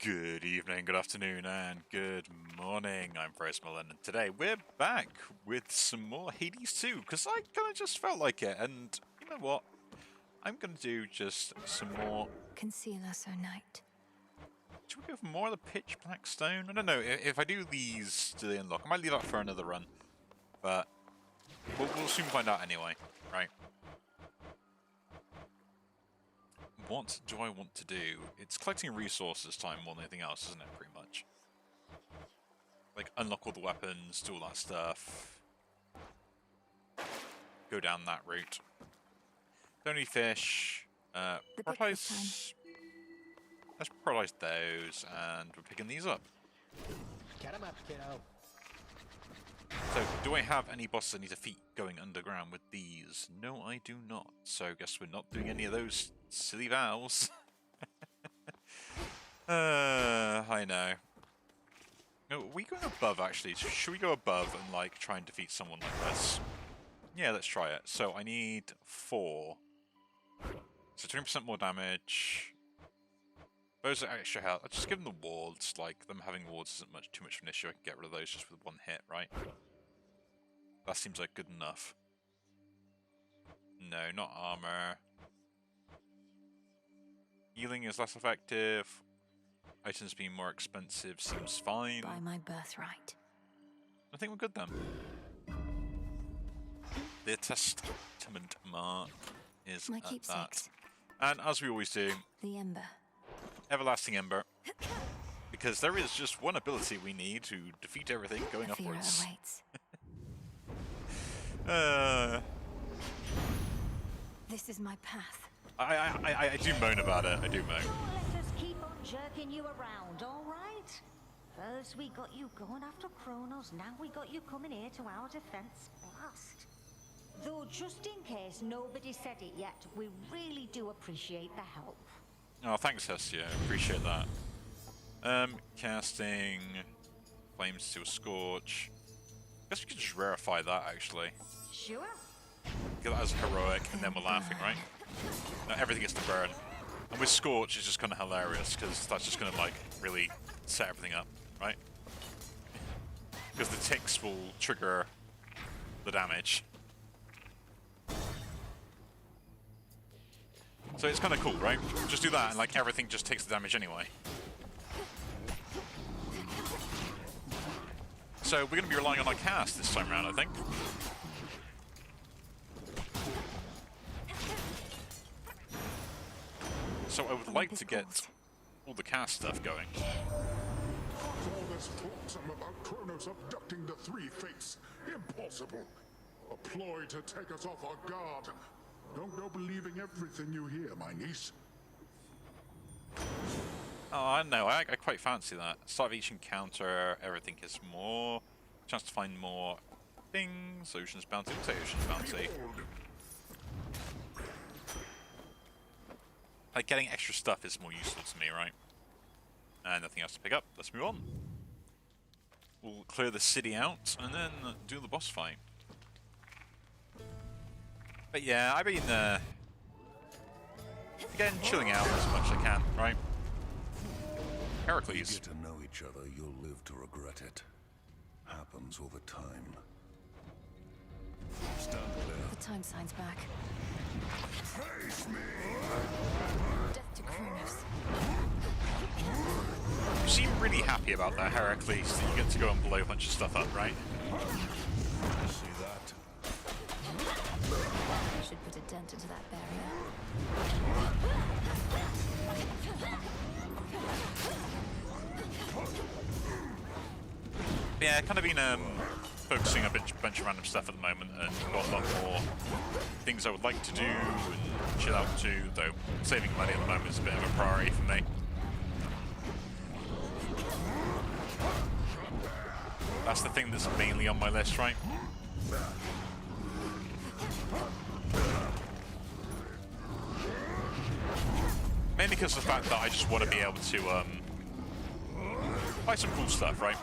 Good evening, good afternoon, and good morning. I'm Mullen, and today we're back with some more Hades 2, because I kind of just felt like it, and you know what? I'm going to do just some more... Conceal us, O Knight. Should we go for more of the pitch black stone? I don't know, if I do these, do they unlock? I might leave that for another run, but we'll soon find out anyway, right? What do I want to do? It's collecting resources time more than anything else, isn't it, pretty much? Like, unlock all the weapons, do all that stuff. Go down that route. Only fish. Prioritize... Let's prioritize those, and we're picking these up. Get 'em up, kiddo. So, do I have any bosses I need to defeat going underground with these? No, I do not. So, I guess we're not doing any of those silly vows. I know. No, are we going above, actually? Should we go above and, like, try and defeat someone like this? Yeah, let's try it. So, I need 4. So, 20% more damage. Those are extra health. I'll just give them the wards. Like, them having wards isn't too much of an issue. I can get rid of those just with one hit, right? That seems like good enough. No, not armor. Healing is less effective. Items being more expensive seems fine. By my birthright. I think we're good then. The Testament mark is My at keepsakes. that. And as we always do, The Ember. Everlasting Ember. Because there is just one ability we need to defeat everything going The fear upwards. awaits. This is my path. I do moan about it. I do moan. Don't let us keep on jerking you around, all right? First we got you going after Kronos, now we got you coming here to our defense. Blast. Though just in case nobody said it yet, we really do appreciate the help. Oh, thanks, Hestia. Appreciate that. Casting flames to a scorch. Guess we could just rarefy that, actually. Sure. Get that as heroic, and then we're laughing, right? Now everything gets to burn. And with Scorch, it's just kind of hilarious, because that's just going to, like, really set everything up, right? Because the ticks will trigger the damage. So it's kind of cool, right? Just do that, and, like, everything just takes the damage anyway. So we're going to be relying on our cast this time around, I think. So I would like to get all the cast stuff going. What's all this flotsam about Kronos abducting the three fates? Impossible. A ploy to take us off our guard. Don't go believing everything you hear, my niece. Oh, I know. I quite fancy that. Start of each encounter, everything gets more. Chance to find more things. Ocean's Bounty. We'll take Ocean's Bounty. Like, getting extra stuff is more useful to me, right? And nothing else to pick up. Let's move on. We'll clear the city out, and then do the boss fight. But yeah, I've been, again, chilling out as much as I can, right? Heracles. You get to know each other, you'll live to regret it. Happens all the time. Stand clear. The time sign's back. Face me! Death to Kronos. You seem really happy about that, Heracles, that you get to go and blow a bunch of stuff up, right? See that? Should put a dent into that barrier. Yeah, kind of been focusing on a bunch of random stuff at the moment, and got a lot more things I would like to do and chill out to, though saving money at the moment is a bit of a priority for me. That's the thing that's mainly on my list, right? Mainly because of the fact that I just want to be able to buy some cool stuff, right?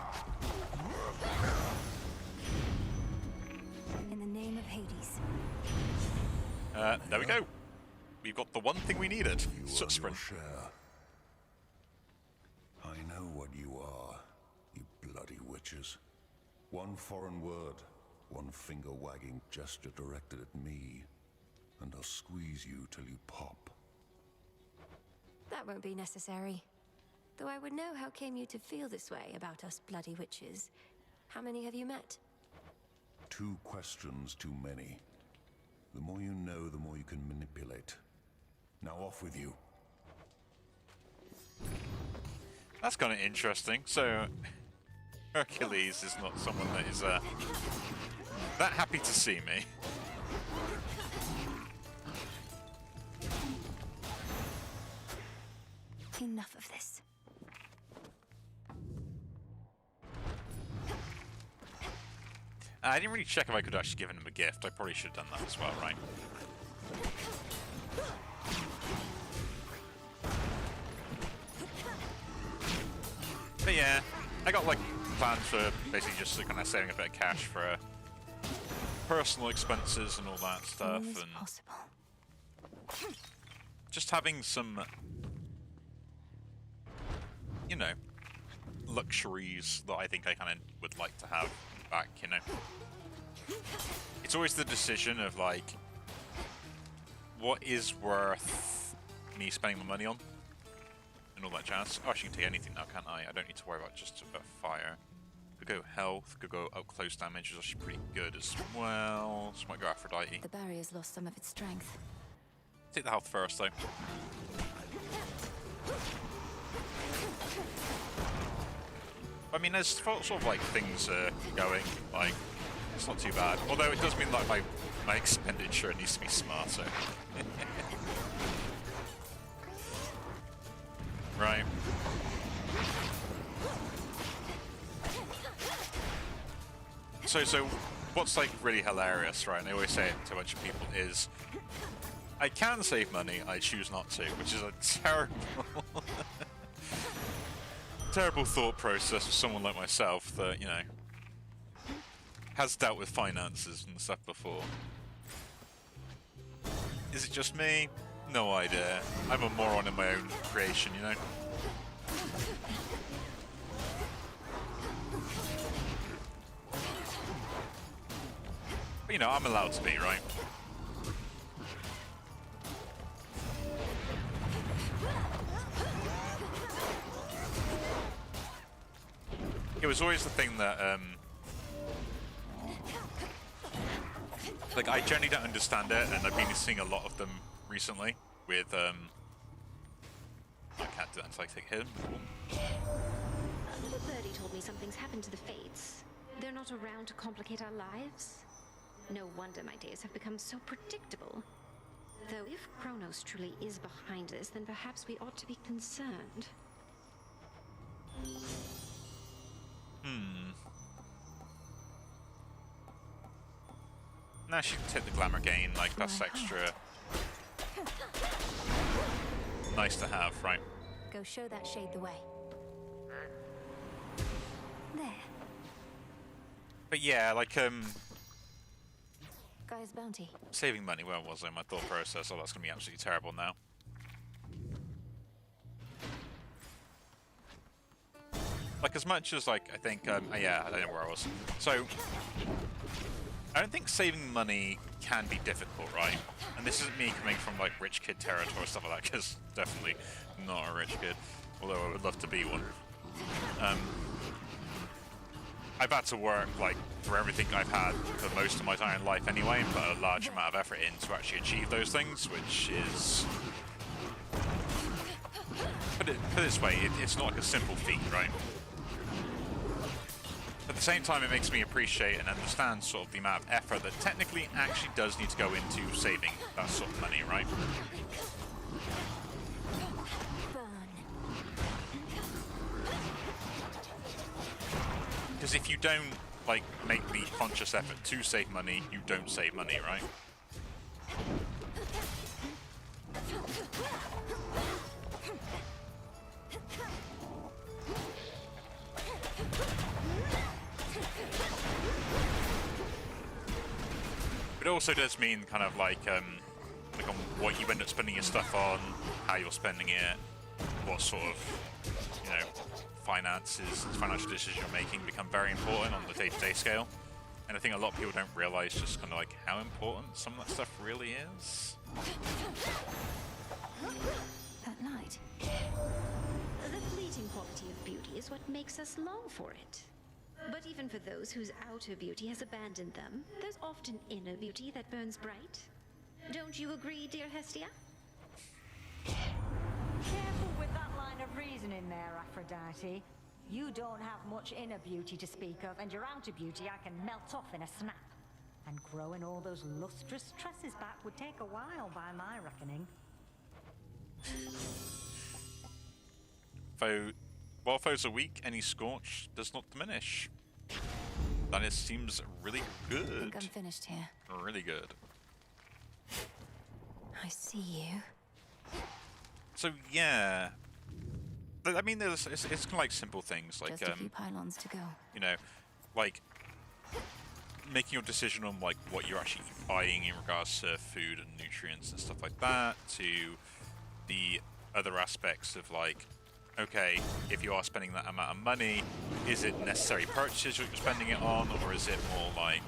In the name of Hades. There we go. We've got the one thing we needed. You Soot earn your sprint. share. I witches. One foreign word, one finger-wagging gesture directed at me, and I'll squeeze you till you pop. That won't be necessary. Though I would know how came you to feel this way about us bloody witches. How many have you met? 2 questions too many. The more you know, the more you can manipulate. Now off with you. That's kind of interesting. So, Hercules is not someone that is that happy to see me. Enough of this. I didn't really check if I could actually give him a gift. I probably should have done that as well, right? But yeah, I got like plans for basically just kind of saving a bit of cash for personal expenses and all that stuff, All is and possible. just having some, you know, luxuries that I think I kind of would like to have back, you know. It's always the decision of like, what is worth me spending my money on and all that jazz. Oh, I can take anything now, can't I? I don't need to worry about just about fire. Could go health, could go up close damage, is actually pretty good as well. So might go Aphrodite. The barrier's lost some of its strength. Take the health first though. I mean, there's sort of like things going, like, it's not too bad. Although it does mean like my expenditure needs to be smarter. Right. So what's like really hilarious, right? And I always say it to a bunch of people is, I can save money, I choose not to, which is a terrible, terrible thought process for someone like myself that, you know, has dealt with finances and stuff before. Is it just me? No idea. I'm a moron in my own creation, you know? But, you know, I'm allowed to be, right? It was always the thing that, like, I generally don't understand it, and I've been seeing a lot of them recently with, I can't do that until I take him. Little birdie told me something's happened to the Fates. They're not around to complicate our lives. No wonder my days have become so predictable. Though if Kronos truly is behind this, then perhaps we ought to be concerned. Now she can take the glamour gain, like, that's My extra nice to have, right? Go show that shade the way. There. But yeah, like, Guy's bounty. saving money, where was I? My thought process, oh, that's going to be absolutely terrible now. Like, as much as, like, I think, yeah, I don't know where I was. So, I don't think saving money can be difficult, right? And this isn't me coming from, like, rich kid territory or stuff like that, because definitely not a rich kid, although I would love to be one. I've had to work, like, for everything I've had for most of my entire life anyway, and put a large amount of effort in to actually achieve those things, which is... Put it this way, it's not like a simple feat, right? At the same time, it makes me appreciate and understand sort of the amount of effort that technically actually does need to go into saving that sort of money, right? Because if you don't, like, make the conscious effort to save money, you don't save money, right? It also does mean kind of like on what you end up spending your stuff on, how you're spending it, what sort of, you know, finances, financial decision making become very important on the day-to-day scale. And I think a lot of people don't realize just kind of like how important some of that stuff really is. That light. The fleeting quality of beauty is what makes us long for it. But even for those whose outer beauty has abandoned them, there's often inner beauty that burns bright. Don't you agree, dear Hestia? Careful with that line of reasoning there, Aphrodite. You don't have much inner beauty to speak of, and your outer beauty I can melt off in a snap. And growing all those lustrous tresses back would take a while by my reckoning. While foes are weak, any scorch does not diminish. That it seems really I good. think I'm finished here. Really good. I see you. So yeah, I mean, it's kind of like simple things like Just a few pylons to go. you know, like making your decision on like what you're actually buying in regards to food and nutrients and stuff like that, to the other aspects of like, okay, if you are spending that amount of money, is it necessary purchases you're spending it on, or is it more like,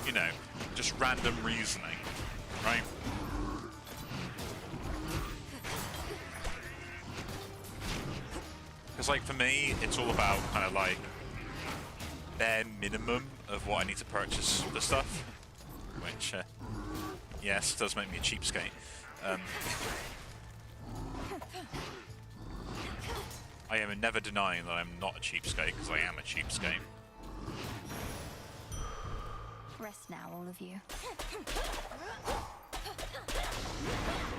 you know, just random reasoning, right? Because like for me, it's all about kind of like bare minimum of what I need to purchase the stuff, which yes, does make me a cheapskate. I am never denying that I'm not a cheapskate, because I am a cheapskate. Rest now, all of you.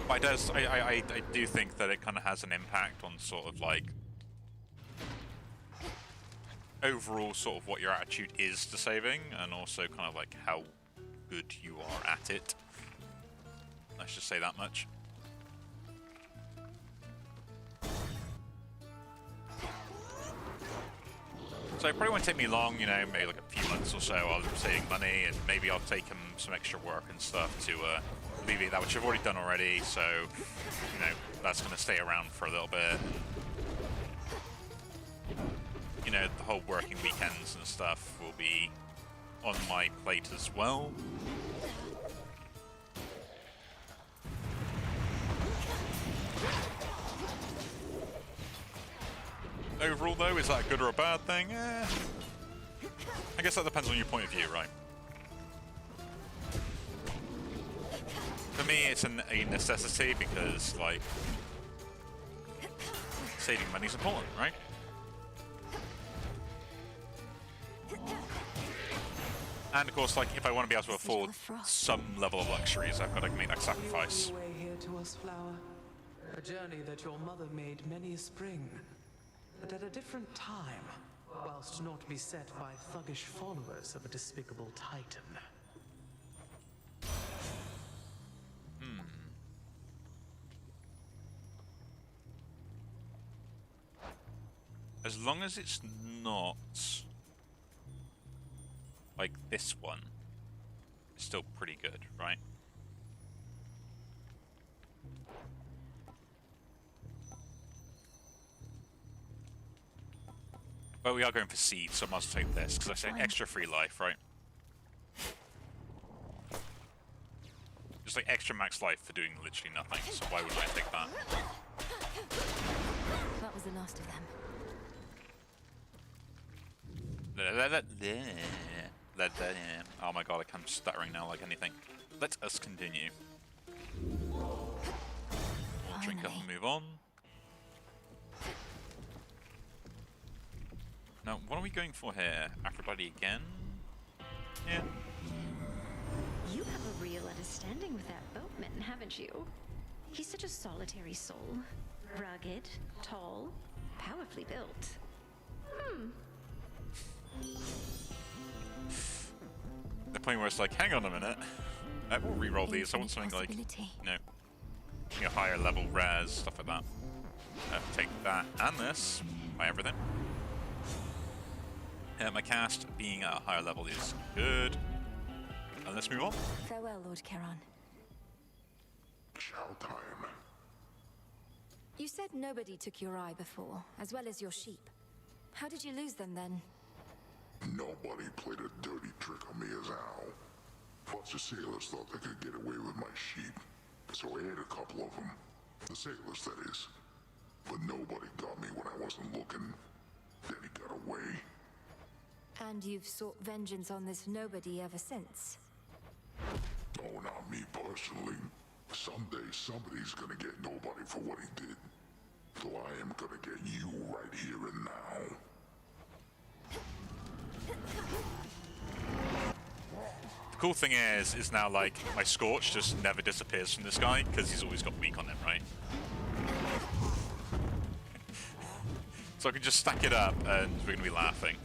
But I do think that it kind of has an impact on sort of like overall sort of what your attitude is to saving, and also kind of like how good you are at it. Let's just say that much. So it probably won't take me long, you know, maybe like a few months or so. I'll be saving money, and maybe I'll take some extra work and stuff to alleviate that, which I've already done already. So, you know, that's going to stay around for a little bit. You know, the whole working weekends and stuff will be on my plate as well. Overall, though, is that a good or a bad thing? I guess that depends on your point of view, right? For me, it's a necessity because, like, saving money is important, right? And of course, like, if I want to be able to afford some level of luxuries, I've got to make that sacrifice. Way here to us, flower. A journey that your mother made many a spring, but at a different time, whilst not beset by thuggish followers of a despicable titan. As long as it's not like this one, it's still pretty good, right? But we are going for seed, so I must take this, because I say extra free life, right? Just like extra max life for doing literally nothing, so why wouldn't I take that? That was the last of them. Oh my god, I'm stuttering now like anything. Let us continue. We'll drink up and move on. Now, what are we going for here? Aphrodite again? Yeah. You have a real understanding with that boatman, haven't you? He's such a solitary soul. Rugged, tall, powerfully built. The point where it's like, hang on a minute. We'll re-roll these. I want something like, you know, a higher level res, stuff like that. Take that and this. Buy everything. My cast being at a higher level is good. And let's move on. Farewell, Lord Charon. Chow time. You said nobody took your eye before, as well as your sheep. How did you lose them then? Nobody played a dirty trick on me as Al. Plus the sailors thought they could get away with my sheep. So I ate a couple of them. The sailors, that is. But nobody got me when I wasn't looking. Then he got away. And you've sought vengeance on this nobody ever since? Oh, not me personally. Someday somebody's gonna get nobody for what he did. So I am gonna get you right here and now. The cool thing is now like my Scorch just never disappears from this guy because he's always got weak on him, right? So I can just stack it up and we're gonna be laughing.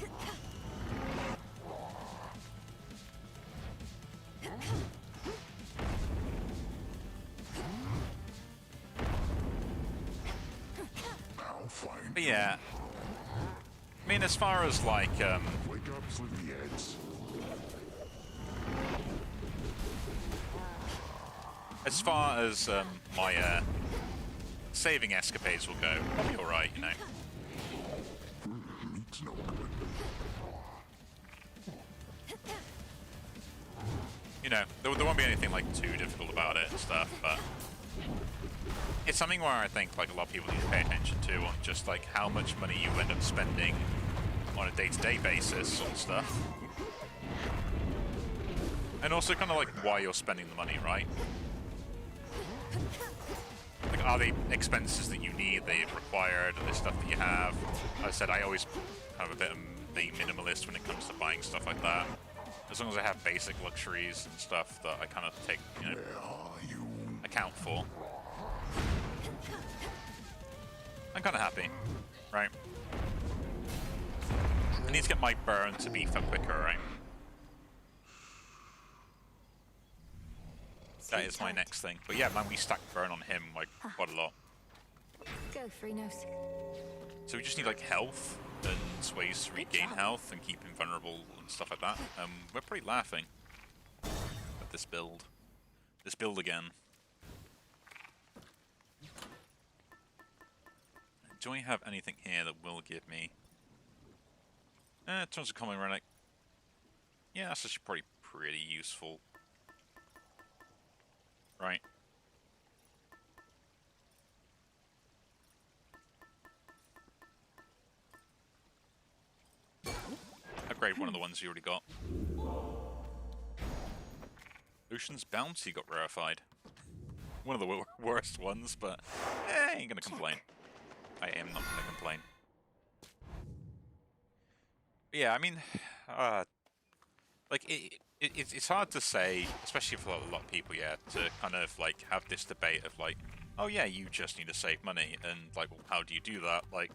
But yeah, I mean, as far as like, Wake up, sleepyheads. as far as my saving escapades will go, I'll be all right, you know. Meat's no good. You know, there won't be anything like too difficult about it and stuff, but it's something where I think like a lot of people need to pay attention to on just like how much money you end up spending on a day-to-day basis on stuff. And also kind of like why you're spending the money, right? Like, are they expenses that you need, that you've required, or the stuff that you have? As I said, I always have a bit of being minimalist when it comes to buying stuff like that. As long as I have basic luxuries and stuff that I kind of take, you know, account for. I'm kind of happy, right? I need to get my burn to beef up quicker, right? That is my next thing. But yeah, man, we stacked burn on him like quite a lot. Go, Freenos. So we just need like health and ways to regain health and keep him vulnerable and stuff like that. We're pretty laughing at this build. This build again. Do I have anything here that will give me... tons of common relic. Yeah, that's actually probably pretty useful. Right. Upgrade one of the ones you already got. Ocean's Bounty got rarefied. One of the worst ones, but I ain't gonna complain. I am not gonna complain. But yeah, I mean, like it's hard to say, especially for a lot of people, yeah, to kind of like have this debate of like, oh yeah, you just need to save money, and like, well, how do you do that? Like,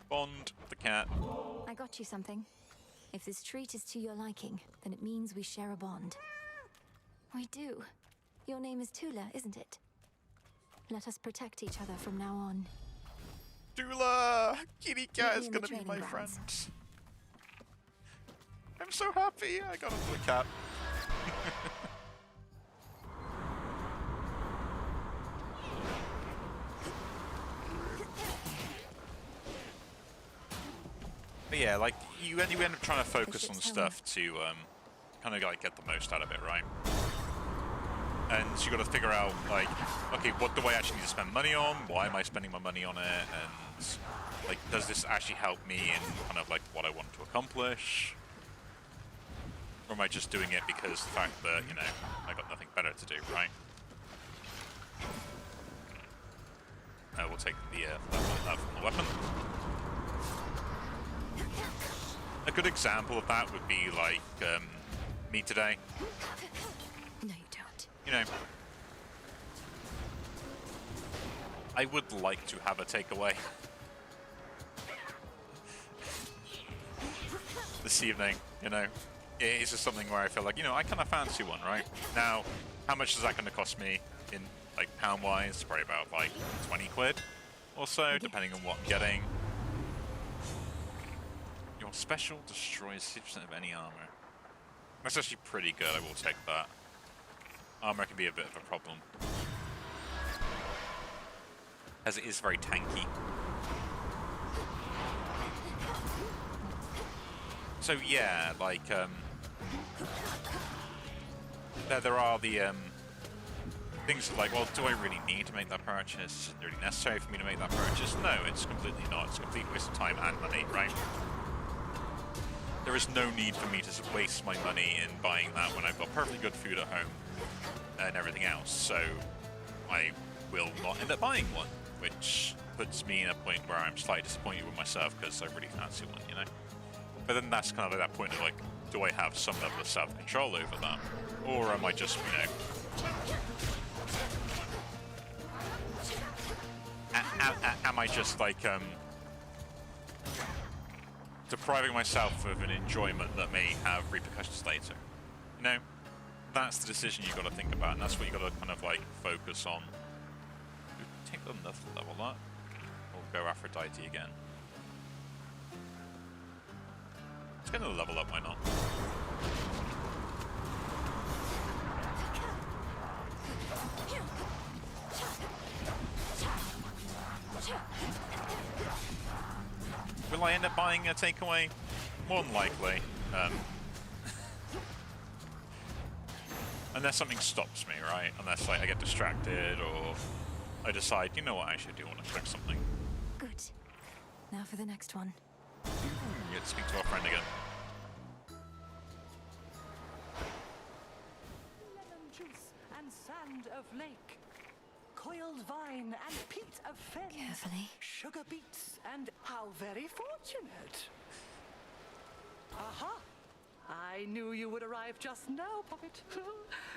Bond the cat. I got you something. If this treat is to your liking, then it means we share a bond. We do. Your name is Tula, isn't it? Let us protect each other from now on. Tula! Kitty cat is Meet me in the gonna be my training friend. grounds. I'm so happy I got a cat. But yeah, like you end up trying to focus on stuff to kind of like get the most out of it, right? And so you got to figure out like, okay, what do I actually need to spend money on? Why am I spending my money on it? And like, does this actually help me in kind of like what I want to accomplish? Or am I just doing it because the fact that, you know, I got nothing better to do, right? We'll take the that from the weapon. A good example of that would be like me today. No, you don't. You know, I would like to have a takeaway this evening, you know. It's just something where I feel like, you know, I kind of fancy one, right? Now, how much is that going to cost me in, like, pound-wise? Probably about, like, 20 quid or so, depending on what I'm getting. Your special destroys 60% of any armor. That's actually pretty good, I will take that. Armor can be a bit of a problem. as it is very tanky. So yeah, like there are the things like, well, do I really need to make that purchase? Is it really necessary for me to make that purchase? No, it's completely not. It's a complete waste of time and money, right? There is no need for me to waste my money in buying that when I've got perfectly good food at home and everything else. So I will not end up buying one, which puts me in a point where I'm slightly disappointed with myself because I really fancy one, you know? But then that's kind of like that point of like, do I have some level of self-control over that? Or am I just, you know... am I just like, depriving myself of an enjoyment that may have repercussions later? You know? That's the decision you got to think about, and that's what you got to kind of like focus on. Take another level up, or go Aphrodite again. Let's get another level up, why not? Will I end up buying a takeaway? More than likely. Unless something stops me, right? Unless like I get distracted or I decide, you know what, I actually do want to click something. Good. Now for the next one. Get to speak to our friend again. Lemon juice and sand of lake, coiled vine and peat of fen, Carefully. sugar beets and how very fortunate. Aha! I knew you would arrive just now, Puppet.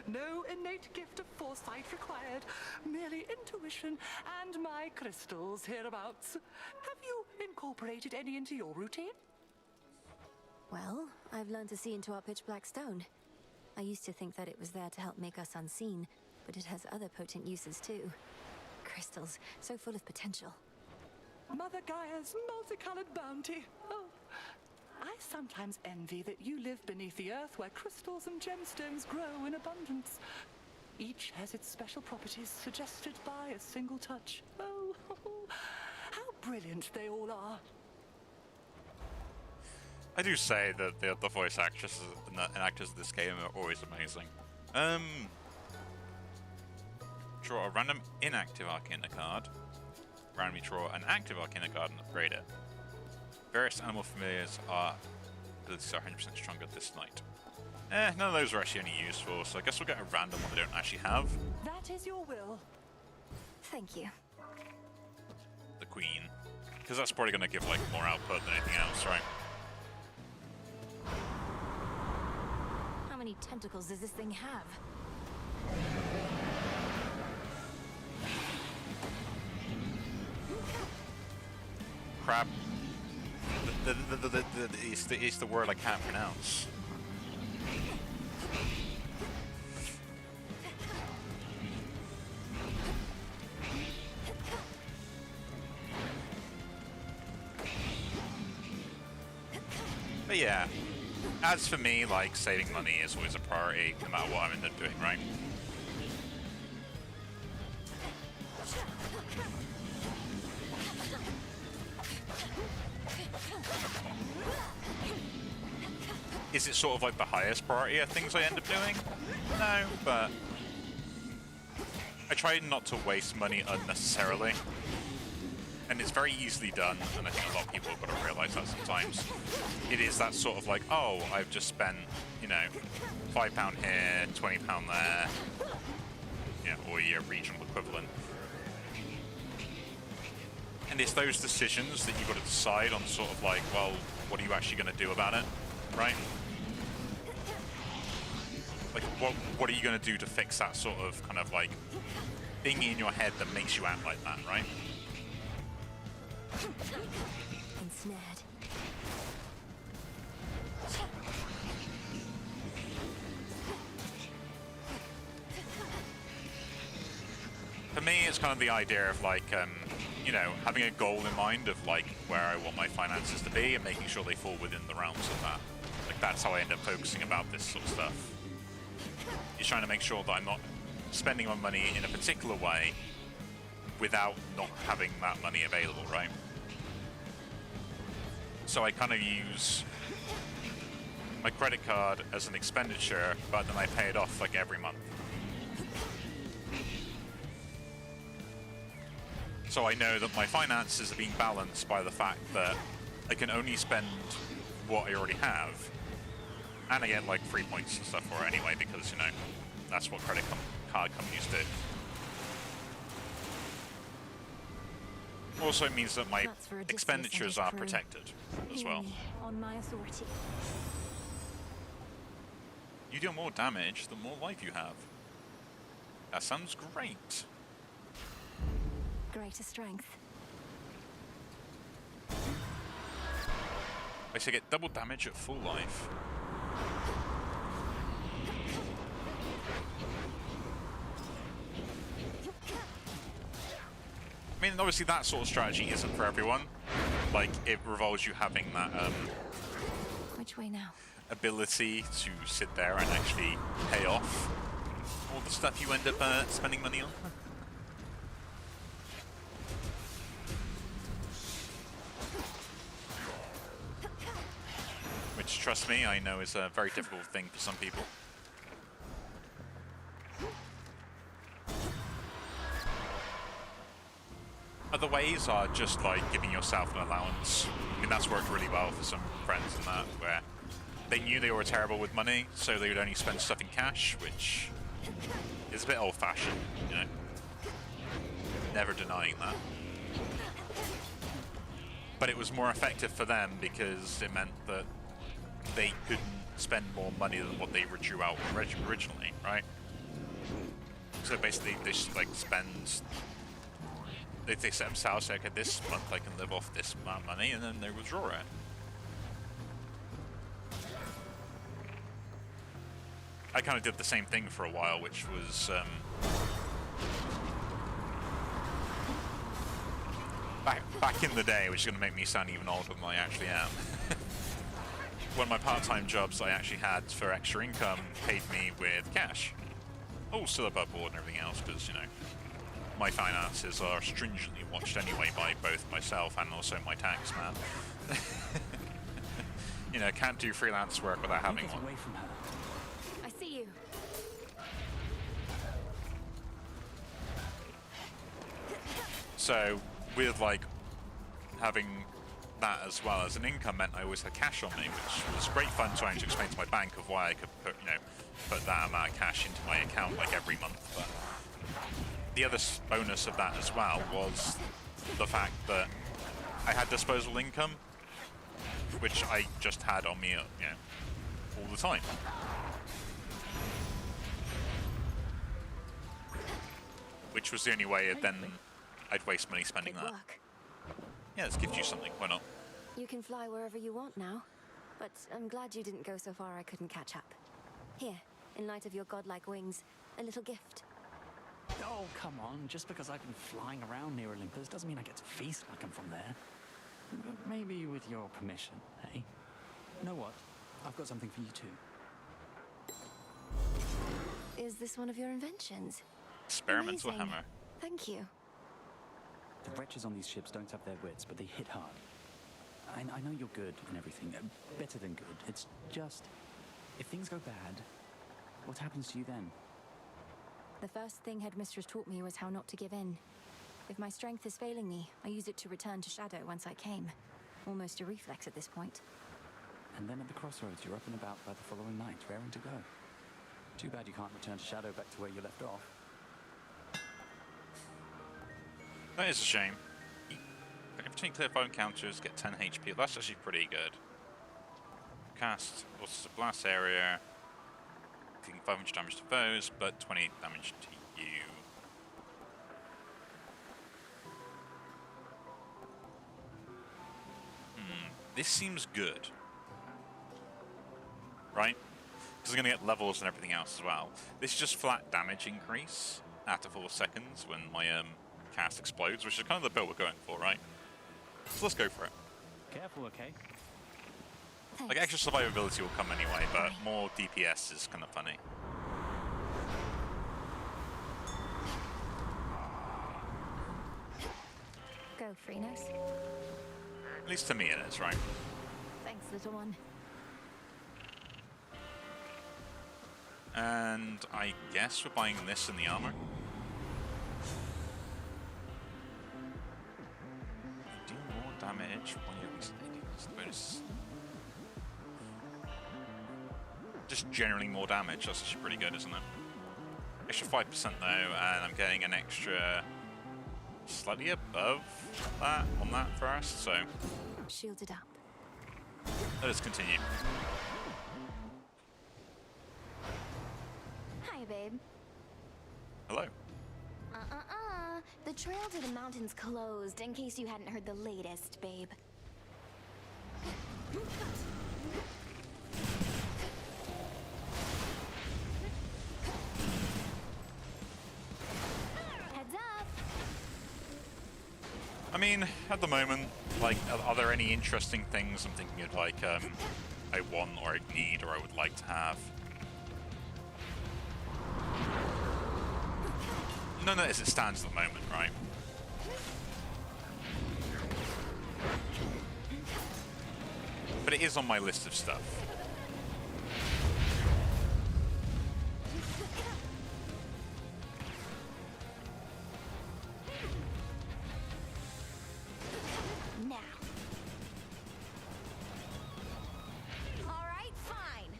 No innate gift of foresight required, merely intuition and my crystals hereabouts. Have you incorporated any into your routine? Well, I've learned to see into our pitch black stone. I used to think that it was there to help make us unseen, but it has other potent uses too. Crystals, so full of potential. Mother Gaia's multicolored bounty. Oh, I sometimes envy that you live beneath the earth where crystals and gemstones grow in abundance. Each has its special properties suggested by a single touch. Oh, how brilliant they all are. I do say that the voice actresses and actors of this game are always amazing. Draw a random inactive Arcana card. Randomly draw an active Arcana card and upgrade it. Various animal familiars are 100% stronger this night. None of those are actually any useful, so I guess we'll get a random one they don't actually have. That is your will. Thank you. The Queen. Because that's probably going to give like more output than anything else, right? How many tentacles does this thing have? Crab. It's the word I can't pronounce. But yeah, as for me, like, saving money is always a priority, no matter what I'm end up doing, right? Is it sort of like the highest priority of things I end up doing? No, but I try not to waste money unnecessarily. And it's very easily done, and I think a lot of people have got to realise that sometimes. It is that sort of like, oh, I've just spent, you know, £5 here, £20 there, yeah, or your regional equivalent. And it's those decisions that you've got to decide on sort of like, well, what are you actually going to do about it, right? Like, what are you going to do to fix that sort of kind of like thing in your head that makes you act like that, right? Ensnared. For me, it's kind of the idea of like, you know, having a goal in mind of like where I want my finances to be and making sure they fall within the realms of that. Like, that's how I end up focusing about this sort of stuff. Is trying to make sure that I'm not spending my money in a particular way without not having that money available, right? So I kind of use my credit card as an expenditure, but then I pay it off like every month. So I know that my finances are being balanced by the fact that I can only spend what I already have, and I get like free points and stuff for it anyway, because, you know, that's what credit card companies do. Also, it means that my That's for Odysseus and expenditures his are crew. protected as Hear well. me, on my authority. You deal more damage, the more life you have. That sounds great. Greater strength. I say get double damage at full life. I mean, obviously that sort of strategy isn't for everyone. Like, it revolves you having that Which way now? ability to sit there and actually pay off all the stuff you end up spending money on. Which, trust me, I know is a very difficult thing for some people. Other ways are just like giving yourself an allowance. I mean, that's worked really well for some friends and that, where they knew they were terrible with money, so they would only spend stuff in cash, which is a bit old-fashioned, you know. Never denying that. But it was more effective for them because it meant that they couldn't spend more money than what they drew out originally, right? So basically, they just like spend. They set themselves, say, okay, this month I can live off this amount of money, and then they withdraw it. I kind of did the same thing for a while, which was back in the day, which is going to make me sound even older than I actually am. One of my part-time jobs I actually had for extra income paid me with cash. Oh, still above board and everything else, because, you know, my finances are stringently watched anyway by both myself and also my tax man. You know, can't do freelance work without having one. Away from her. I see you. So, with like having that as well as an income meant I always had cash on me, which was great fun trying to explain to my bank of why I could put, you know, put that amount of cash into my account like every month. But the other bonus of that as well was the fact that I had disposable income, which I just had on me, you know, all the time. Which was the only way then I'd waste money spending Good that. work. Yeah, this gives you something, why not? You can fly wherever you want now, but I'm glad you didn't go so far I couldn't catch up. Here, in light of your godlike wings, a little gift. Oh, come on. Just because I've been flying around near Olympus doesn't mean I get to feast like I'm from there. But maybe with your permission, eh? You know what? I've got something for you too. Is this one of your inventions? Experimental Amazing. hammer. Thank you. The wretches on these ships don't have their wits, but they hit hard. I know you're good and everything. Better than good. It's just, if things go bad, what happens to you then? The first thing Headmistress taught me was how not to give in. If my strength is failing me, I use it to return to Shadow whence I came. Almost a reflex at this point. And then at the crossroads, you're up and about by the following night, raring to go. Too bad you can't return to Shadow back to where you left off. That is a shame. Every clear foe encounters get 10 HP. That's actually pretty good. Cast also a blast area. Taking 500 damage to foes, but 20 damage to you. This seems good. Right? Because I'm going to get levels and everything else as well. This is just flat damage increase after 4 seconds when my cast explodes, which is kind of the build we're going for, right? So let's go for it. Careful, okay? Thanks. Like, extra survivability will come anyway, but more DPS is kind of funny. Freenos. At least to me it is, right? Thanks, little one. And I guess we're buying this in the armor. Do more damage when you're bonus. Just generally more damage, that's actually pretty good, isn't it? Extra 5% though, and I'm getting an extra slightly above that on that first, so Shielded up. let us continue. Hi, babe. Hello. The trail to the mountains closed, in case you hadn't heard the latest, babe. Heads up! I mean, at the moment, like, are there any interesting things I'm thinking of, like, I want or I need or I would like to have? None as it stands at the moment, right? But it is on my list of stuff. Now. All right, fine.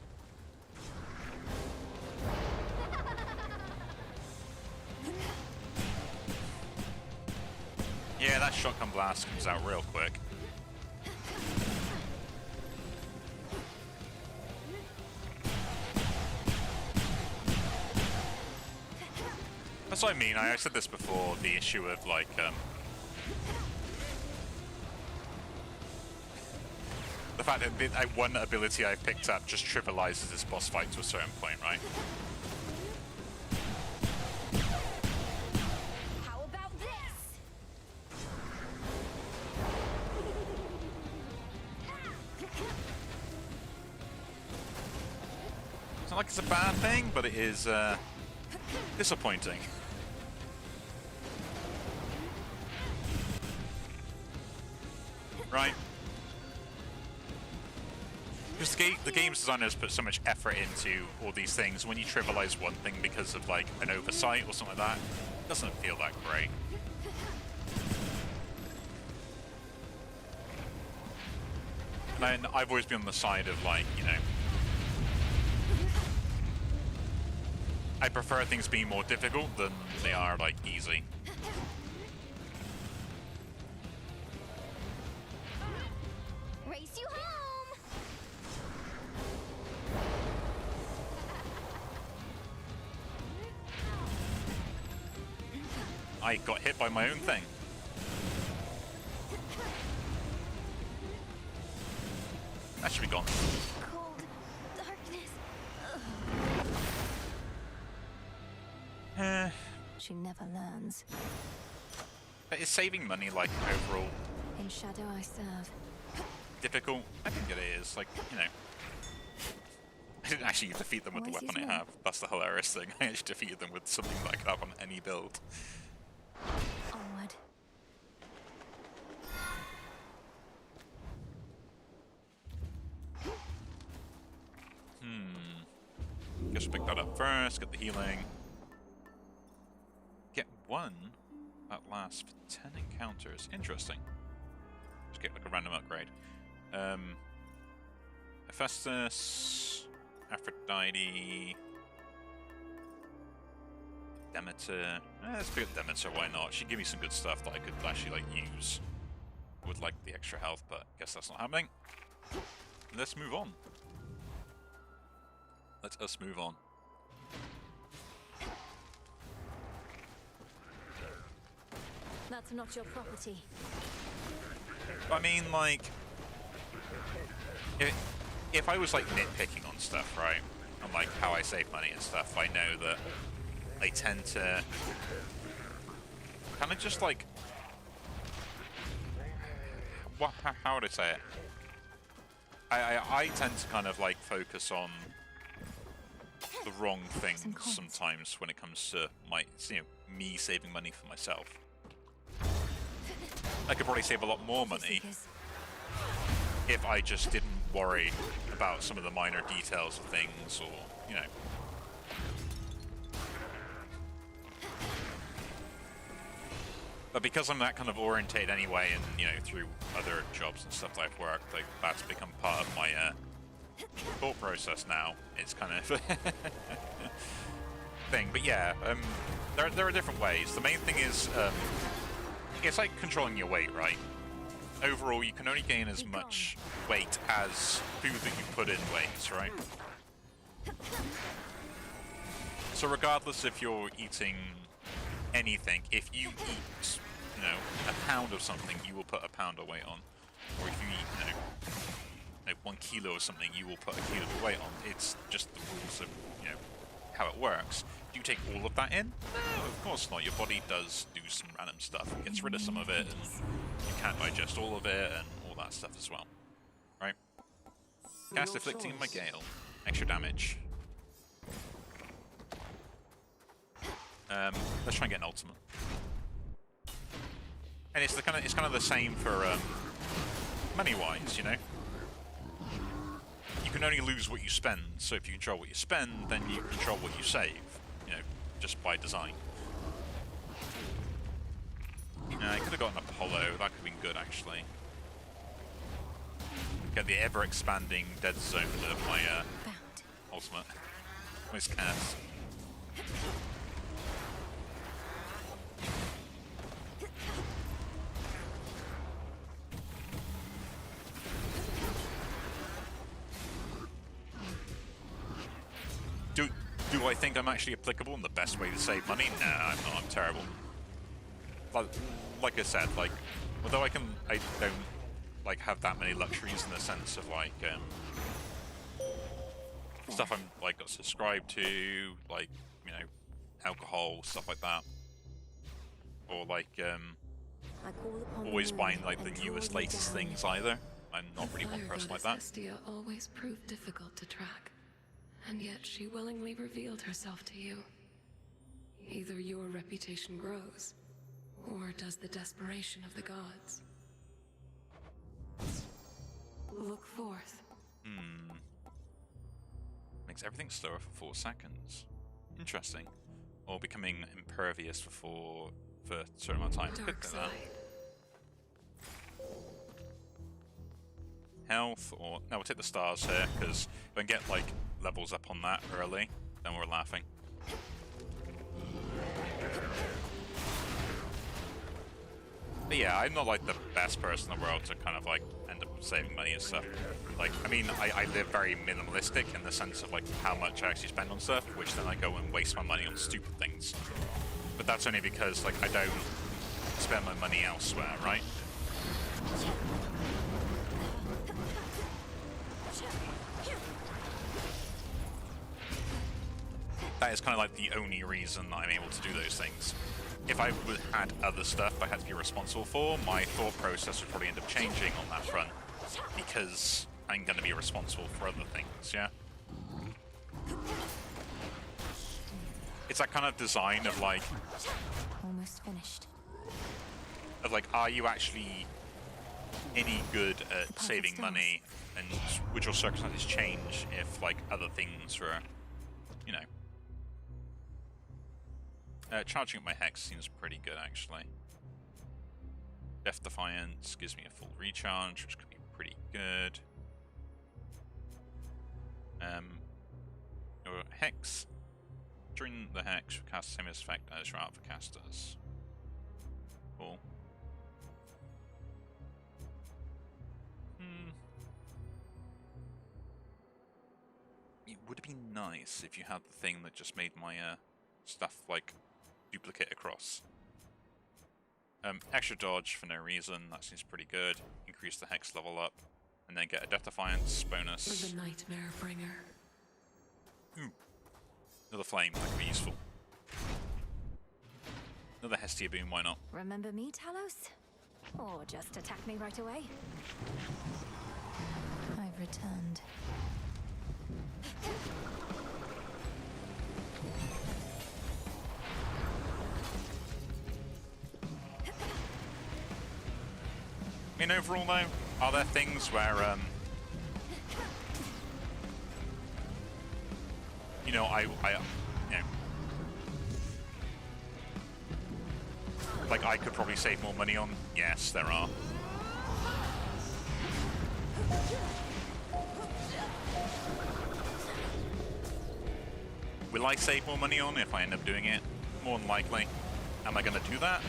Yeah, that shotgun blast comes out real quick. That's what I mean. I said this before, the issue of, like, the fact that one ability I've picked up just trivializes this boss fight to a certain point, right? How about this? It's not like it's a bad thing, but it is disappointing. Right? Because the game's designers put so much effort into all these things. When you trivialize one thing because of, like, an oversight or something like that, it doesn't feel that great. And I've always been on the side of, like, you know, I prefer things being more difficult than they are, like, easy. Race you home! I got hit by my own thing. That should be gone. Cold darkness. She never learns. But is saving money, like, overall In shadow I serve. difficult? I think it is. Like, you know, I didn't actually defeat them with the Always weapon use I me. have. That's the hilarious thing. I actually defeated them with something that I could have on any build. Onward. Guess we'll pick that up first, get the healing. Get one that lasts for 10 encounters. Interesting. Just get like a random upgrade. Hephaestus, Aphrodite, Demeter. Let's pick up Demeter, why not? She'd give me some good stuff that I could actually, like, use. Would like the extra health, but I guess that's not happening. Let's move on. Let us move on. That's not your property. I mean, like, if I was, like, nitpicking on stuff, right, on, like, how I save money and stuff, I know that I tend to kind of just, like, how would I say it? I tend to kind of, like, focus on the wrong things sometimes when it comes to my, you know, me saving money for myself. I could probably save a lot more money Seekers. if I just didn't worry about some of the minor details of things, or, you know. But because I'm that kind of orientated anyway, and, you know, through other jobs and stuff that I've worked, like, that's become part of my thought process now. It's kind of thing. But yeah, there are different ways. The main thing is, it's like controlling your weight, right? Overall, you can only gain as much weight as food that you put in weighs, right? So regardless if you're eating anything, if you eat, you know, a pound of something, you will put a pound of weight on. Or if you eat, you know, like 1 kilo or something, you will put a kilo of weight on. It's just the rules of, you know, how it works. Do you take all of that in? No, of course not. Your body does do some random stuff. It gets rid of some of it, and you can't digest all of it, and all that stuff as well. Right? Cast Afflicting my Gale. Extra damage. Let's try and get an ultimate. And it's kind of the same for money-wise, you know. You can only lose what you spend, so if you control what you spend, then you control what you save, you know, just by design. I could have gotten Apollo, that could have been good actually. Get the ever-expanding dead zone of my ultimate. Most cast. Do I think I'm actually applicable and the best way to save money? Nah, I'm not. I'm terrible. Like I said, like, although I don't like have that many luxuries in the sense of like stuff I'm like got subscribed to, like, you know, alcohol, stuff like that, or like always buying like the newest, latest things either. I'm not really one person like that. Hestia always proved difficult to track. And yet she willingly revealed herself to you. Either your reputation grows, or does the desperation of the gods. Look forth. Makes everything slower for 4 seconds. Interesting. Or becoming impervious for a certain amount of time. Could Dark do side. that. Health, or no, we'll take the stars here, because if I can get like levels up on that early, then we're laughing. But yeah, I'm not like the best person in the world to kind of like end up saving money and stuff. Like, I mean, I live very minimalistic in the sense of like how much I actually spend on stuff, which then I go and waste my money on stupid things. But that's only because like I don't spend my money elsewhere, right? That is kind of like the only reason that I'm able to do those things. If I had other stuff I had to be responsible for, my thought process would probably end up changing on that front, because I'm going to be responsible for other things, yeah? It's that kind of design of like... Almost finished. Of like, are you actually any good at saving money, and would your circumstances change if like other things were, you know... charging up my Hex seems pretty good, actually. Death Defiance gives me a full recharge, which could be pretty good. Your Hex. During the Hex, you cast the same effect as your Alpha casters. Cool. It would be nice if you had the thing that just made my stuff, like, duplicate across. Extra dodge for no reason, that seems pretty good. Increase the Hex level up, and then get a Death Defiance bonus. The Nightmare Bringer. Ooh. Another flame, that could be useful. Another Hestia boom, why not? Remember me, Talos? Or just attack me right away? I've returned. I mean, overall though, are there things where, you know, you know, like I could probably save more money on? Yes, there are. Will I save more money on if I end up doing it? More than likely. Am I going to do that?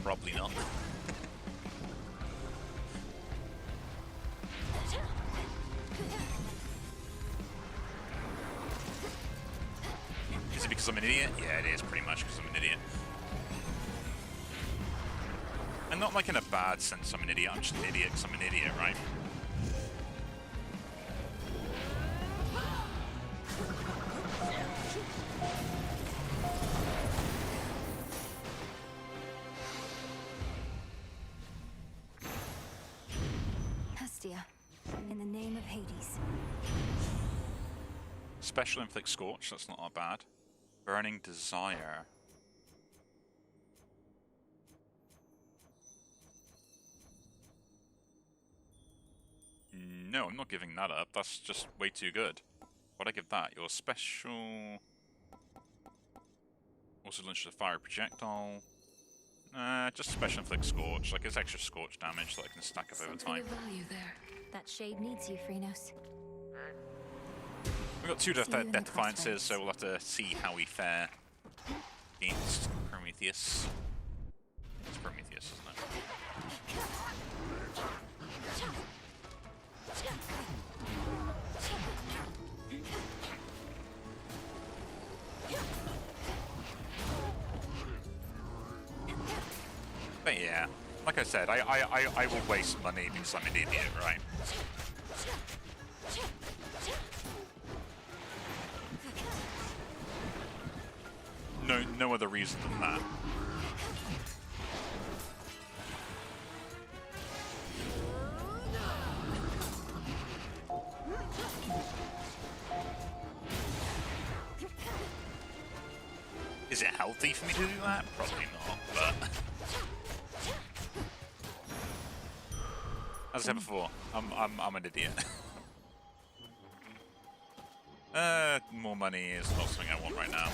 Probably not. Is it because I'm an idiot? Yeah, it is pretty much because I'm an idiot. And not like in a bad sense I'm an idiot, I'm just an idiot because I'm an idiot, right? Hestia, in the name of Hades. Special inflict scorch, that's not bad. Burning desire. No, I'm not giving that up. That's just way too good. Why'd I give that? Your special... Also launches a fire projectile. Just special inflict scorch. Like, it's extra scorch damage that I can stack up over time. Something of value there. That shade needs you, Phrynos. We've got two See you in the Death Defiances, crossroads. so we'll have to see how we fare against Prometheus. It's Prometheus, isn't it? But yeah, like I said, I will waste money because I'm an idiot, right? No other reason than that. Is it healthy for me to do that? Probably not, but... As I said before, I'm an idiot. More money is not something I want right now.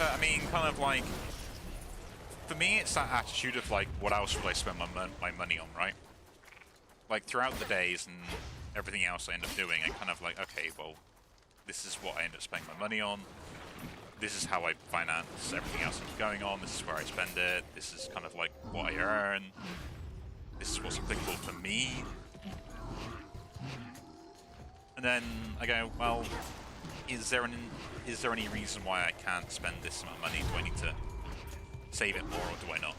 I mean, kind of like, for me, it's that attitude of like, what else would I spend my money on, right? Like, throughout the days and everything else I end up doing, I kind of like, okay, well, this is what I end up spending my money on. This is how I finance everything else that's going on. This is where I spend it. This is kind of like what I earn. This is what's applicable for me. And then I go, well, is there any reason why I can't spend this amount of money? Do I need to save it more, or do I not?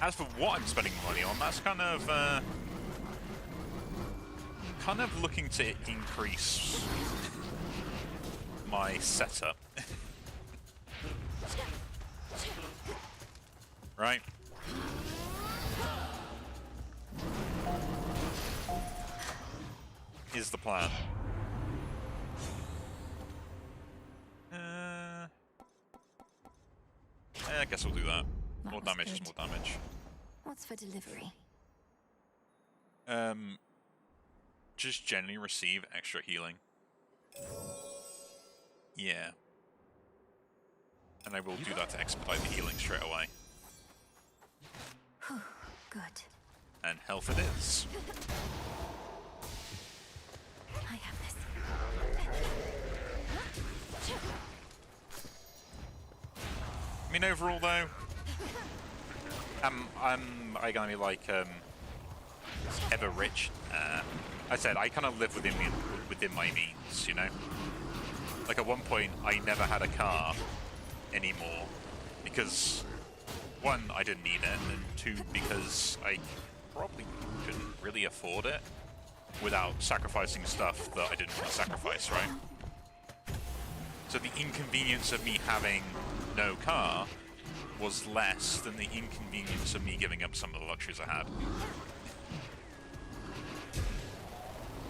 As for what I'm spending money on, that's kind of looking to increase my setup. Right? Is the plan. I guess we'll do that. That More was damage is good. more damage. What's for delivery? Just generally receive extra healing. Yeah. And I will do that to expedite the healing straight away. Good. And health it is. I have this. I mean, overall though, am I gonna be like ever rich? I said I kind of live within my means, you know. Like at one point, I never had a car anymore because one, I didn't need it, and two, because I probably couldn't really afford it without sacrificing stuff that I didn't want to sacrifice, right? So the inconvenience of me having no car was less than the inconvenience of me giving up some of the luxuries I had.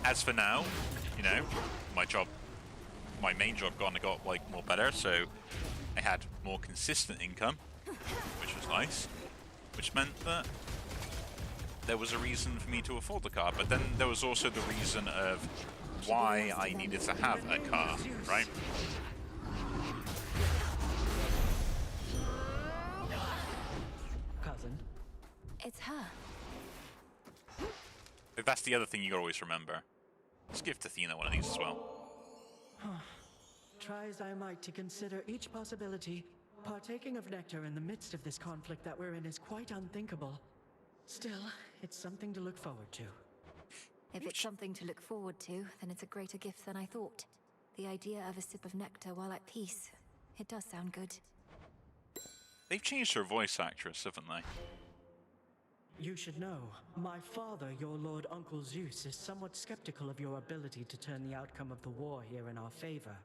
As for now, you know, my main job got like more better, so I had more consistent income, which was nice, which meant that there was a reason for me to afford the car, but then there was also the reason of why I needed to have a car, right? Cousin. It's her. That's the other thing you gotta always remember. Let's give Athena one of these as well. Try as I might to consider each possibility, partaking of nectar in the midst of this conflict that we're in is quite unthinkable. Still, it's something to look forward to. If it's something to look forward to, then it's a greater gift than I thought. The idea of a sip of nectar while at peace. It does sound good. They've changed her voice actress, haven't they? You should know, my father, your Lord Uncle Zeus, is somewhat skeptical of your ability to turn the outcome of the war here in our favor.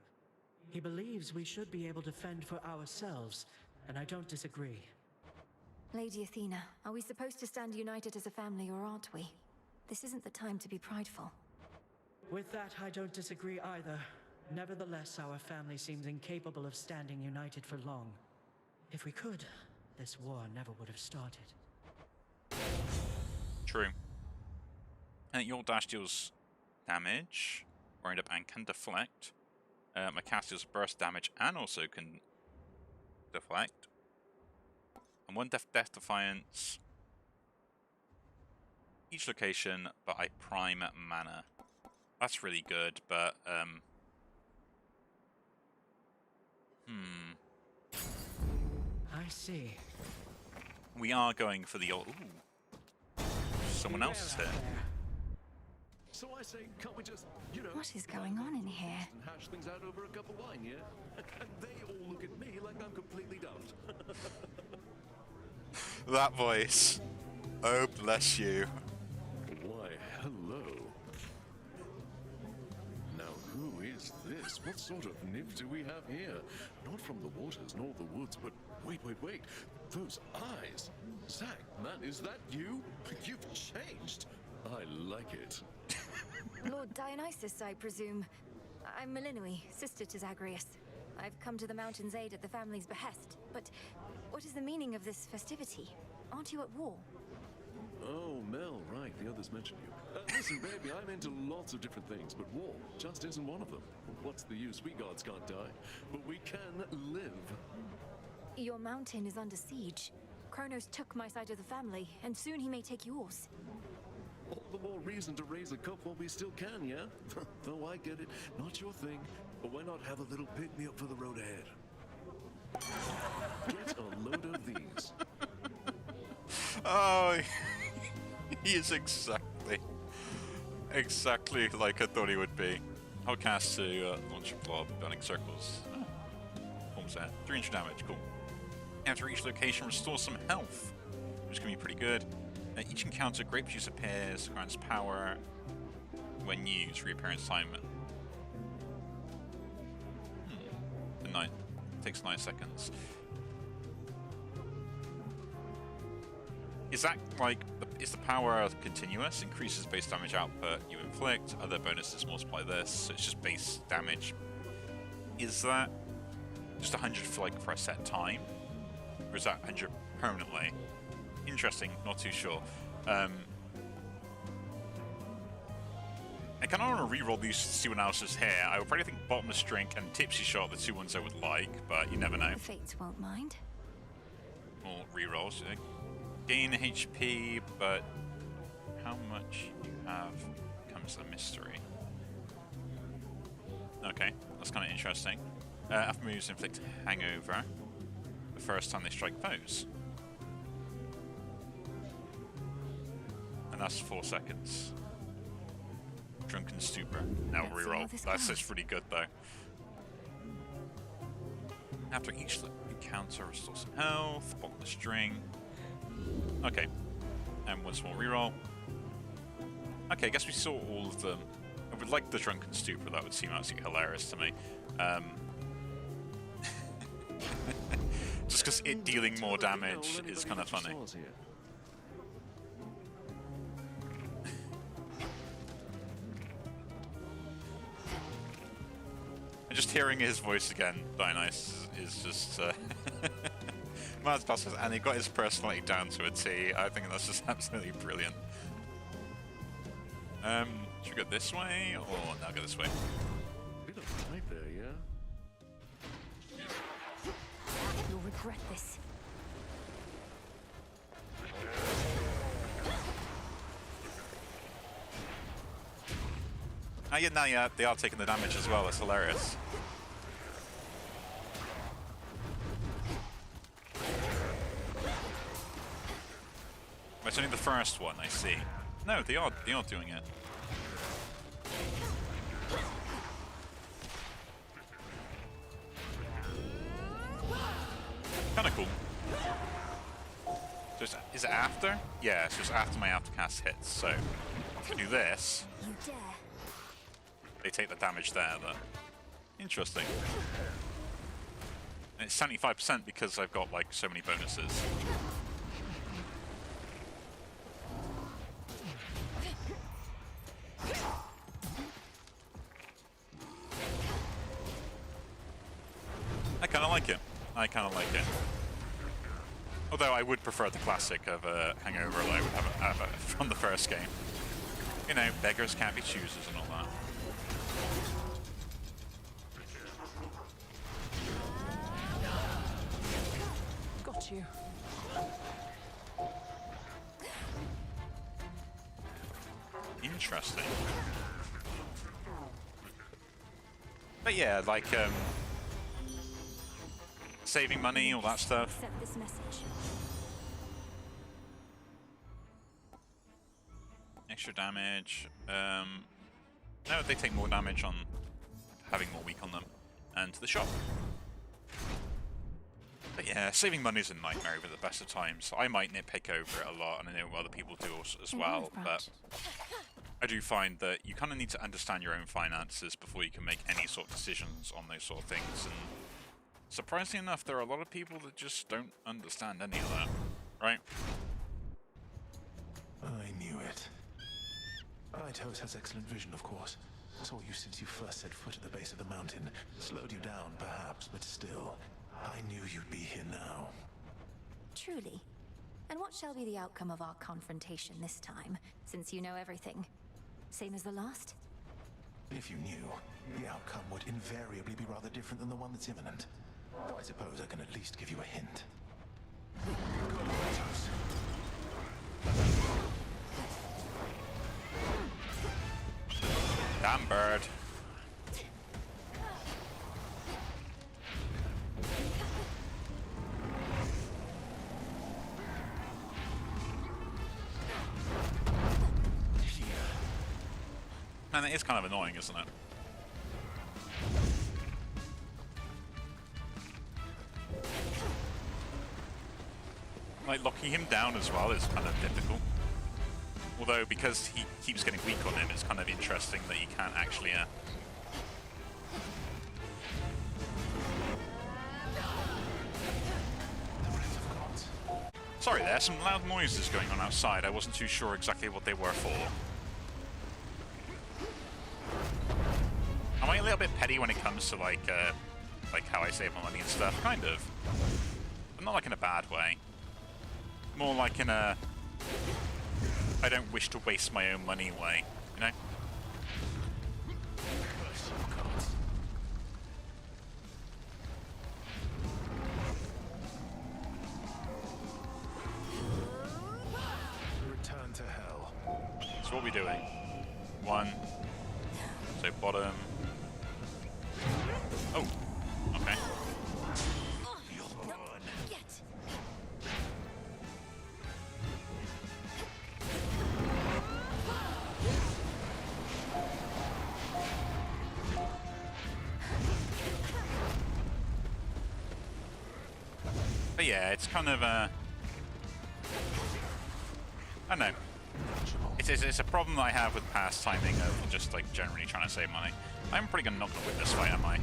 He believes we should be able to fend for ourselves, and I don't disagree. Lady Athena, are we supposed to stand united as a family, or aren't we? This isn't the time to be prideful. With that, I don't disagree either. Nevertheless, our family seems incapable of standing united for long. If we could, this war never would have started. True. Your dash deals damage, wind up and can deflect. My cast deals burst damage and also can deflect. And one death defiance each location, but I prime mana. That's really good, but I see. We are going for the old. Ooh. Someone else is here. So I say, can't we just, you know, What is going on in here? and hash things out over a cup of wine, yeah? And they all look at me like I'm completely dumped. That voice. Oh, bless you. Why, hello. Now, who is this? What sort of nymph do we have here? Not from the waters nor the woods, but wait. Those eyes. Zack, man, is that you? You've changed. I like it. Lord Dionysus, I presume. I'm Melinoi, sister to Zagreus. I've come to the mountain's aid at the family's behest. But what is the meaning of this festivity? Aren't you at war? Oh, Mel, right. The others mentioned you. Listen, baby, I'm into lots of different things, but war just isn't one of them. What's the use? We gods can't die, but we can live. Your mountain is under siege. Kronos took my side of the family, and soon he may take yours. All the more reason to raise a cup while we still can, yeah? Though I get it, not your thing, but why not have a little pick-me-up for the road ahead? Get a load of these. Oh, he is exactly like I thought he would be. I'll cast to launch a blob, burning circles. Oh, almost that. 300 damage, cool. After each location, restore some health, which can be pretty good. Each encounter, Great Juice appears, grants power when used, reappearance time. Takes 9 seconds. Is that like, is the power continuous? Increases base damage output you inflict, other bonuses multiply this, so it's just base damage. Is that just 100 for like for a set time? Or is that 100 permanently? Interesting, not too sure. I kind of want to re-roll these to see what else is here. I would probably think Bottomless Drink and Tipsy Shot are the two ones I would like, but you never know. The Fates won't mind. More re-rolls. Gain HP, but how much you have becomes a mystery. Okay, that's kind of interesting. After moves inflict hangover the first time they strike foes. And that's 4 seconds. Drunken Stupor. Now Let's see reroll. how this That's goes. just pretty good though. After each encounter, restore some health. Bottomless String. Okay. And once more reroll. Okay, I guess we saw all of them. I would like the Drunken Stupor, that would seem absolutely hilarious to me. Just because it dealing more damage is kind of funny. And just hearing his voice again, Dionysus, is just... Mad Passes, and he got his personality down to a T. I think that's just absolutely brilliant. Should we go this way, or no, go this way? Bit of fight there, yeah? You'll regret this. Yeah, they are taking the damage as well. That's hilarious. It's only the first one, I see. No, they are doing it. Kind of cool. So is it after? Yeah, it's just after my aftercast hits. So if I do this, You dare. they take the damage there. Interesting. And it's 75% because I've got like so many bonuses. I kind of like it. I kind of like it. Although I would prefer the classic of Hangover that I would have from the first game. You know, beggars can't be choosers and all that. Got you. Interesting. But yeah, like, saving money, all that stuff. Accept this message. Extra damage. No, they take more damage on having more weak on them. And the shop. But yeah, saving money is a nightmare over the best of times. I might nitpick over it a lot, and I know other people do as well, but I do find that you kind of need to understand your own finances before you can make any sort of decisions on those sort of things. And surprisingly enough, there are a lot of people that just don't understand any of that, right? I knew it. Itos has excellent vision, of course. Saw you since you first set foot at the base of the mountain. Slowed you down, perhaps, but still. I knew you'd be here now. Truly. And what shall be the outcome of our confrontation this time, since you know everything? Same as the last? If you knew, the outcome would invariably be rather different than the one that's imminent. Though I suppose I can at least give you a hint. Good, Itos. Damn bird. Man, it is kind of annoying, isn't it? Like, locking him down as well is kind of difficult. Although, because he keeps getting weak on him, it's kind of interesting that he can't actually... Sorry, there's some loud noises going on outside. I wasn't too sure exactly what they were for. Am I a little bit petty when it comes to like how I save my money and stuff? Kind of. But not like in a bad way. More like in a... I don't wish to waste my own money way, you know? Return to hell. So what are we doing? One. So bottom. Oh, okay. But yeah, it's kind of I know. It's a problem that I have with past timing of just like generally trying to save money. I'm probably gonna not gonna win this fight, am I?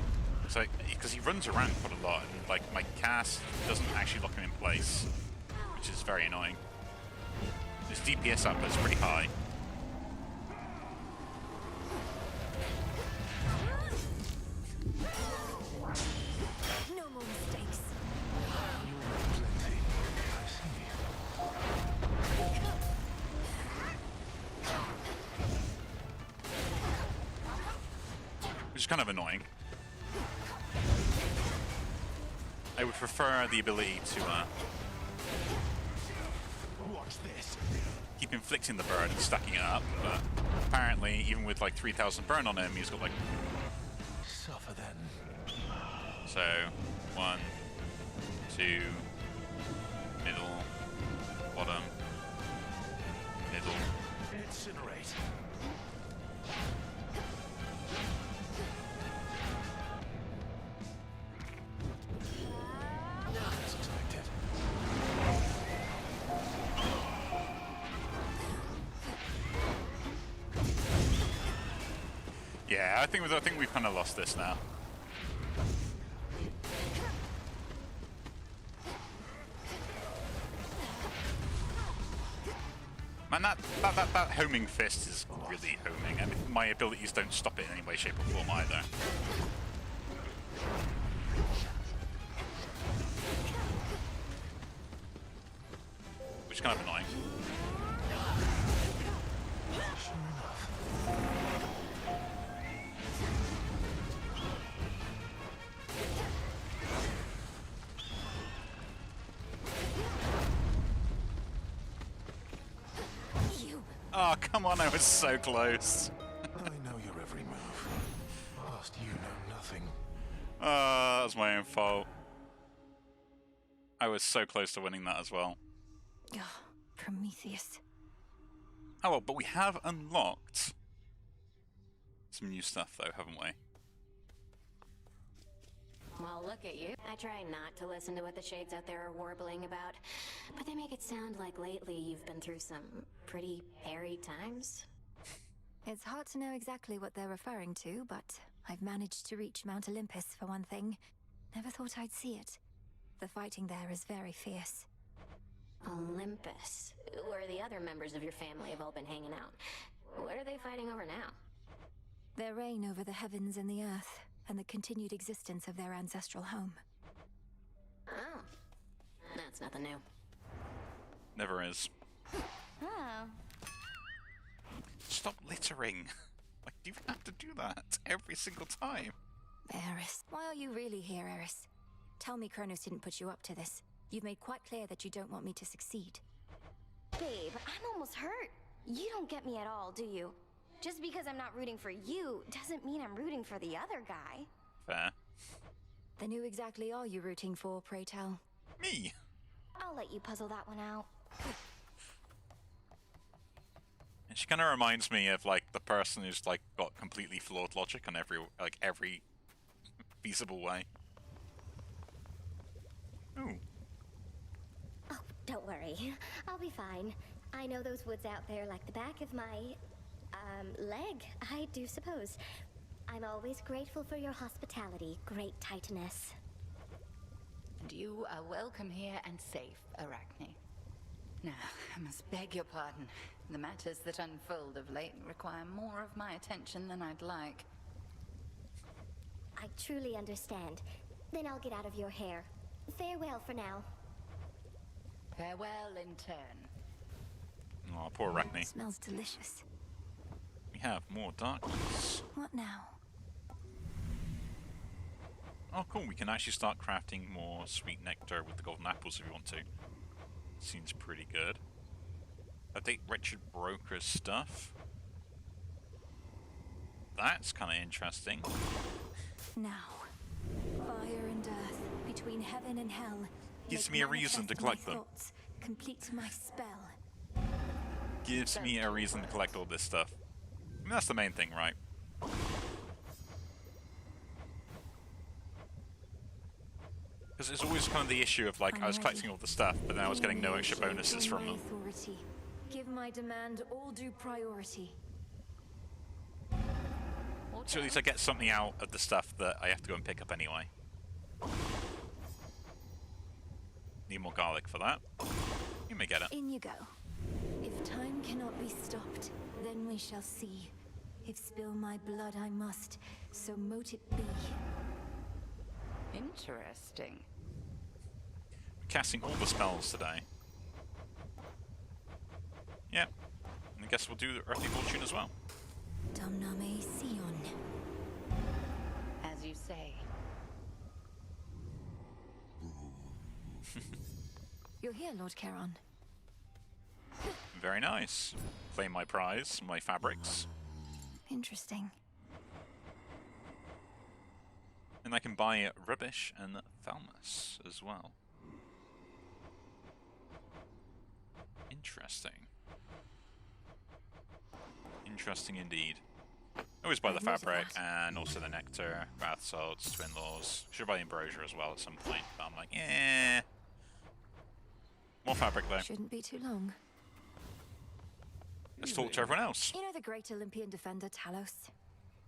So because he runs around quite a lot, and like my cast doesn't actually lock him in place, which is very annoying. His DPS output is pretty high. No more mistakes. Which is kind of annoying. I would prefer the ability to Watch this. keep inflicting the burn and stacking it up, but apparently even with like 3,000 burn on him, he's got like... Suffer then. So, 1, 2, middle, bottom, middle. Incinerate. As expected. Yeah, I think we've kind of lost this now. Man, that homing fist is really homing, and my abilities don't stop it in any way, shape, or form either. Which is kind of annoying. Oh, come on, I was so close. I know your every move. Whilst you know nothing. That was my own fault. I was so close to winning that as well. Oh, Prometheus. Oh well, but we have unlocked some new stuff though, haven't we? Well, look at you. I try not to listen to what the shades out there are warbling about, but they make it sound like lately you've been through some pretty hairy times. It's hard to know exactly what they're referring to, but I've managed to reach Mount Olympus for one thing. Never thought I'd see it. The fighting there is very fierce. Olympus, where the other members of your family have all been hanging out. What are they fighting over now? Their reign over the heavens and the earth, and the continued existence of their ancestral home. Oh, that's nothing new. Never is. Oh. Stop littering. Like, do you have to do that every single time? Eris, why are you really here, Eris? Tell me Kronos didn't put you up to this. You've made quite clear that you don't want me to succeed. Babe, I'm almost hurt. You don't get me at all, do you? Just because I'm not rooting for you doesn't mean I'm rooting for the other guy. Fair. Then who exactly are you rooting for, pray tell? Me! I'll let you puzzle that one out. And she kind of reminds me of like the person who's like got completely flawed logic on every feasible way. Ooh. Oh, don't worry. I'll be fine. I know those woods out there like the back of my, leg, I do suppose. I'm always grateful for your hospitality, great Titaness. And you are welcome here and safe, Arachne. Now, I must beg your pardon. The matters that unfold of late require more of my attention than I'd like. I truly understand. Then I'll get out of your hair. Farewell for now. Farewell in turn. Oh, poor Arachne. Smells delicious. We have more darkness. What now? Oh, cool. We can actually start crafting more sweet nectar with the golden apples if we want to. Seems pretty good. Update Wretched Broker's stuff. That's kind of interesting. Now, fire and earth, between heaven and hell. Gives make me a reason to manifest collect my them. thoughts, complete my spell. Gives me a reason to collect all this stuff. I mean, that's the main thing, right? Because it's always kind of the issue of like, I was collecting all the stuff, but then I was getting no extra bonuses from them. Authority. Give my demand all due priority. So at least I get something out of the stuff that I have to go and pick up anyway. Need more garlic for that. You may get it. In you go. If time cannot be stopped, then we shall see. If spill my blood I must, so mote it be. Interesting. Casting all the spells today. Yeah. And I guess we'll do Earthly Fortune as well. Damname Sion. As you say. You're here, Lord Charon. Very nice. Claim my prize, my fabrics. Interesting. And I can buy rubbish and Thalmus as well. Interesting. Interesting indeed. Always buy the fabric and also the nectar, bath salts, twin laws. Should buy the ambrosia as well at some point, but I'm like, eh. More fabric though. Shouldn't be too long. Let's talk to everyone else. You know the great Olympian defender Talos?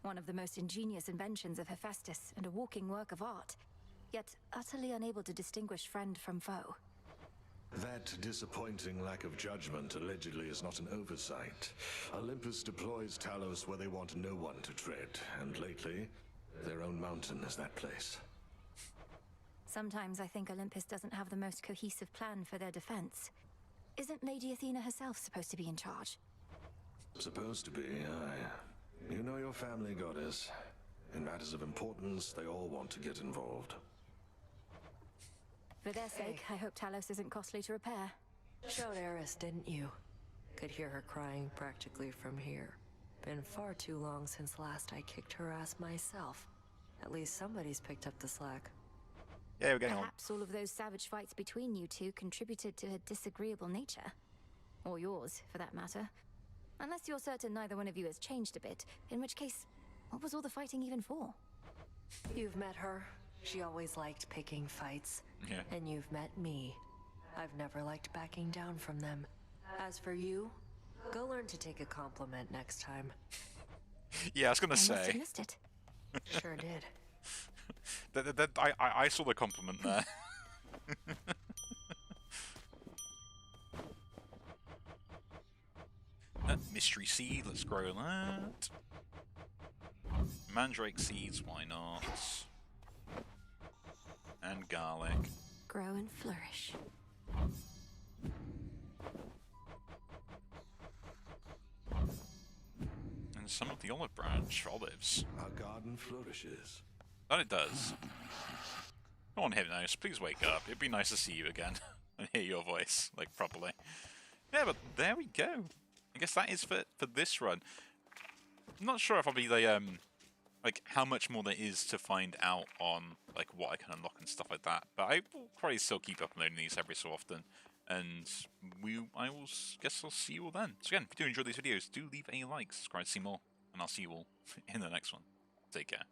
One of the most ingenious inventions of Hephaestus and a walking work of art, yet utterly unable to distinguish friend from foe. That disappointing lack of judgment allegedly is not an oversight. Olympus deploys Talos where they want no one to tread, and lately, their own mountain is that place. Sometimes I think Olympus doesn't have the most cohesive plan for their defense. Isn't Lady Athena herself supposed to be in charge? Supposed to be, aye. You know your family, goddess. In matters of importance, they all want to get involved. For their sake, I hope Talos isn't costly to repair. Showed Eris, didn't you? Could hear her crying practically from here. Been far too long since last I kicked her ass myself. At least somebody's picked up the slack. Yeah, we're getting on. Perhaps all of those savage fights between you two contributed to her disagreeable nature. Or yours, for that matter. Unless you're certain neither one of you has changed a bit, in which case, what was all the fighting even for? You've met her. She always liked picking fights. Yeah. And you've met me. I've never liked backing down from them. As for you, go learn to take a compliment next time. Yeah, I was gonna I must say. have missed it. Sure did. I saw the compliment there. Mystery seed, let's grow that. Mandrake seeds, why not? And garlic. Grow and flourish. And some of the olive branch, olives. Our garden flourishes. That it does. Come on, Hypnos, please wake up. It'd be nice to see you again and hear your voice, like, properly. Yeah, but there we go. I guess that is for this run. I'm not sure if I'll be like how much more there is to find out on like what I can unlock and stuff like that. But I will probably still keep uploading these every so often, and guess I'll see you all then. So again, if you do enjoy these videos, do leave a like, subscribe to see more, and I'll see you all in the next one. Take care.